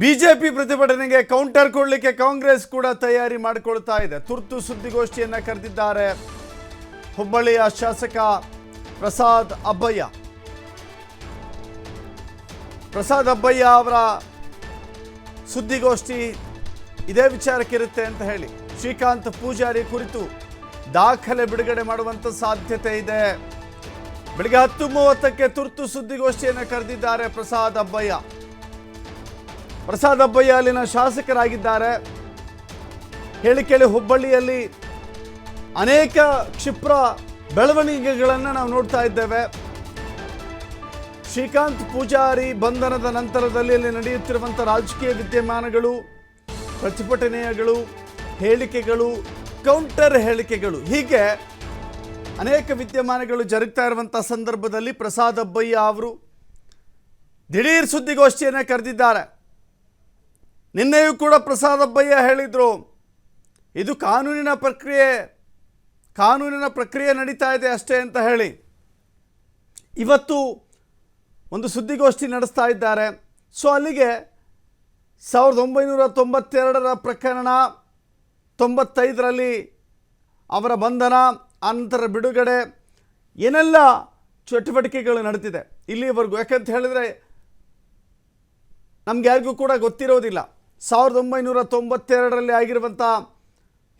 BJP ಪ್ರತಿಭಟನೆಗೆ counter ಕೊಡಲಿಕ್ಕೆ ಕಾಂಗ್ರೆಸ್ ಕೂಡ ತಯಾರಿ ಮಾಡಿಕೊಳ್ತಾ ಇದೆ. ತುರ್ತು ಸುದ್ದಿಗೋಷ್ಠಿಯನ್ನು ಕರೆದಿದ್ದಾರೆ ಹುಬ್ಬಳ್ಳಿಯ ಶಾಸಕ ಪ್ರಸಾದ್ ಅಬ್ಬಯ್ಯ. ಪ್ರಸಾದ್ ಅಬ್ಬಯ್ಯ ಅವರ ಸುದ್ದಿಗೋಷ್ಠಿ ಇದೇ ವಿಚಾರಕ್ಕಿರುತ್ತೆ ಅಂತ ಹೇಳಿ ಶ್ರೀಕಾಂತ್ ಪೂಜಾರಿ ಕುರಿತು ದಾಖಲೆ ಬಿಡುಗಡೆ ಮಾಡುವಂತ ಸಾಧ್ಯತೆ ಇದೆ. ಬೆಳಗ್ಗೆ 10:30ಕ್ಕೆ ತುರ್ತು ಸುದ್ದಿಗೋಷ್ಠಿಯನ್ನು ಕರೆದಿದ್ದಾರೆ ಪ್ರಸಾದ್ ಅಬ್ಬಯ್ಯ. ಪ್ರಸಾದ್ ಅಬ್ಬಯ್ಯ ಅಲ್ಲಿನ ಶಾಸಕರಾಗಿದ್ದಾರೆ. ಹೇಳಿಕೆಯಲ್ಲಿ ಹುಬ್ಬಳ್ಳಿಯಲ್ಲಿ ಅನೇಕ ಕ್ಷಿಪ್ರ ಬೆಳವಣಿಗೆಗಳನ್ನು ನಾವು ನೋಡ್ತಾ ಇದ್ದೇವೆ. ಶ್ರೀಕಾಂತ್ ಪೂಜಾರಿ ಬಂಧನದ ನಂತರದಲ್ಲಿ ಅಲ್ಲಿ ನಡೆಯುತ್ತಿರುವಂಥ ರಾಜಕೀಯ ವಿದ್ಯಮಾನಗಳು, ಪ್ರತಿಭಟನೆಗಳು, ಹೇಳಿಕೆಗಳು, ಕೌಂಟರ್ ಹೇಳಿಕೆಗಳು, ಹೀಗೆ ಅನೇಕ ವಿದ್ಯಮಾನಗಳು ಜರುಗ್ತಾ ಇರುವಂಥ ಸಂದರ್ಭದಲ್ಲಿ ಪ್ರಸಾದ್ ಅಬ್ಬಯ್ಯ ಅವರು ದಿಢೀರ್ ಸುದ್ದಿಗೋಷ್ಠಿಯನ್ನು ಕರೆದಿದ್ದಾರೆ. ನಿನ್ನೆಯೂ ಕೂಡ ಪ್ರಸಾದ್ ಅಬ್ಬಯ್ಯ ಹೇಳಿದರು, ಇದು ಕಾನೂನಿನ ಪ್ರಕ್ರಿಯೆ ನಡೀತಾ ಇದೆ ಅಷ್ಟೇ ಅಂತ ಹೇಳಿ ಇವತ್ತು ಒಂದು ಸುದ್ದಿಗೋಷ್ಠಿ ನಡೆಸ್ತಾ ಇದ್ದಾರೆ. ಸೊ ಅಲ್ಲಿಗೆ 1992 ಪ್ರಕರಣ, 95ರಲ್ಲಿ ಅವರ ಬಂಧನ, ಅನಂತರ ಬಿಡುಗಡೆ, ಏನೆಲ್ಲ ಚಟುವಟಿಕೆಗಳು ನಡೆದಿದೆ ಇಲ್ಲಿವರೆಗೂ. ಯಾಕಂತ ಹೇಳಿದರೆ ನಮ್ಗೆ ಯಾರಿಗೂ ಕೂಡ ಗೊತ್ತಿರೋದಿಲ್ಲ 1992ರಲ್ಲಿ ಆಗಿರುವಂಥ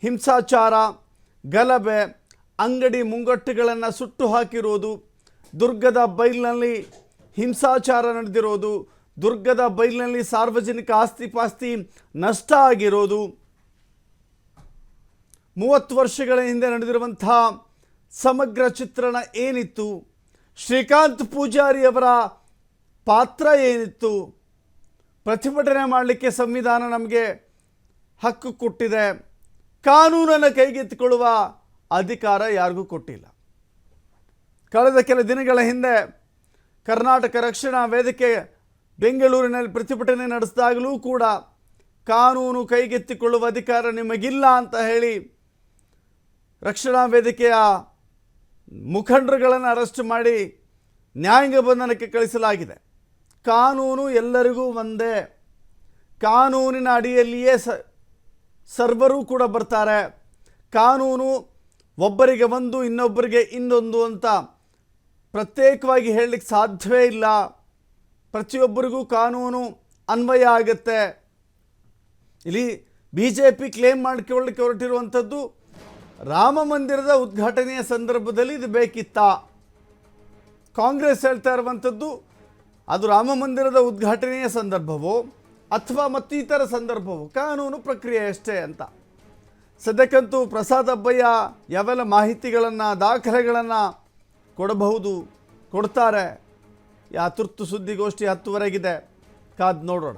ಹಿಂಸಾಚಾರ, ಗಲಭೆ, ಅಂಗಡಿ ಮುಂಗಟ್ಟುಗಳನ್ನು ಸುಟ್ಟು ಹಾಕಿರೋದು, ದುರ್ಗದ ಬೈಲ್ನಲ್ಲಿ ಹಿಂಸಾಚಾರ ನಡೆದಿರೋದು, ದುರ್ಗದ ಬೈಲ್ನಲ್ಲಿ ಸಾರ್ವಜನಿಕ ಆಸ್ತಿ ನಷ್ಟ ಆಗಿರೋದು, 30 ವರ್ಷಗಳ ಹಿಂದೆ ನಡೆದಿರುವಂಥ ಸಮಗ್ರ ಚಿತ್ರಣ ಏನಿತ್ತು, ಶ್ರೀಕಾಂತ್ ಪೂಜಾರಿ ಅವರ ಪಾತ್ರ ಏನಿತ್ತು, ಪ್ರತಿಭಟನೆ ಮಾಡಲಿಕ್ಕೆ ಸಂವಿಧಾನ ನಮಗೆ ಹಕ್ಕು ಕೊಟ್ಟಿದೆ, ಕಾನೂನನ್ನು ಕೈಗೆತ್ತಿಕೊಳ್ಳುವ ಅಧಿಕಾರ ಯಾರಿಗೂ ಕೊಟ್ಟಿಲ್ಲ. ಕಳೆದ ಕೆಲ ದಿನಗಳ ಹಿಂದೆ ಕರ್ನಾಟಕ ರಕ್ಷಣಾ ವೇದಿಕೆ ಬೆಂಗಳೂರಿನಲ್ಲಿ ಪ್ರತಿಭಟನೆ ನಡೆಸಿದಾಗಲೂ ಕೂಡ ಕಾನೂನು ಕೈಗೆತ್ತಿಕೊಳ್ಳುವ ಅಧಿಕಾರ ನಿಮಗಿಲ್ಲ ಅಂತ ಹೇಳಿ ರಕ್ಷಣಾ ವೇದಿಕೆಯ ಮುಖಂಡರುಗಳನ್ನು ಅರೆಸ್ಟ್ ಮಾಡಿ ನ್ಯಾಯಾಂಗ ಬಂಧನಕ್ಕೆ ಕಳಿಸಲಾಗಿದೆ. ಕಾನೂನು ಎಲ್ಲರಿಗೂ ಒಂದೇ, ಕಾನೂನಿನ ಅಡಿಯಲ್ಲಿಯೇ ಸರ್ವರೂ ಕೂಡ ಬರ್ತಾರೆ. ಕಾನೂನು ಒಬ್ಬರಿಗೆ ಒಂದು, ಇನ್ನೊಬ್ಬರಿಗೆ ಇನ್ನೊಂದು ಅಂತ ಪ್ರತ್ಯೇಕವಾಗಿ ಹೇಳಲಿಕ್ಕೆ ಸಾಧ್ಯವೇ ಇಲ್ಲ. ಪ್ರತಿಯೊಬ್ಬರಿಗೂ ಕಾನೂನು ಅನ್ವಯ ಆಗುತ್ತೆ. ಇಲ್ಲಿ BJP ಕ್ಲೇಮ್ ಮಾಡಿಕೊಳ್ಳಲಿಕ್ಕೆ ಹೊರಟಿರುವಂಥದ್ದು ರಾಮ ಮಂದಿರದ ಉದ್ಘಾಟನೆಯ ಸಂದರ್ಭದಲ್ಲಿ ಇದು ಬೇಕಿತ್ತಾ? ಕಾಂಗ್ರೆಸ್ ಹೇಳ್ತಾ ಇರುವಂಥದ್ದು ಅದು ರಾಮ ಮಂದಿರದ ಉದ್ಘಾಟನೆಯ ಸಂದರ್ಭವೋ ಅಥವಾ ಮತ್ತಿತರ ಸಂದರ್ಭವೋ, ಕಾನೂನು ಪ್ರಕ್ರಿಯೆ ಅಷ್ಟೇ ಅಂತ. ಸದ್ಯಕ್ಕಂತೂ ಪ್ರಸಾದ್ ಅಬ್ಬಯ್ಯ ಯಾವೆಲ್ಲ ಮಾಹಿತಿಗಳನ್ನು, ದಾಖಲೆಗಳನ್ನು ಕೊಡ್ತಾರೆ. ತುರ್ತು ಸುದ್ದಿಗೋಷ್ಠಿ 10ವರೆಗಿದೆ, ಕಾದು ನೋಡೋಣ.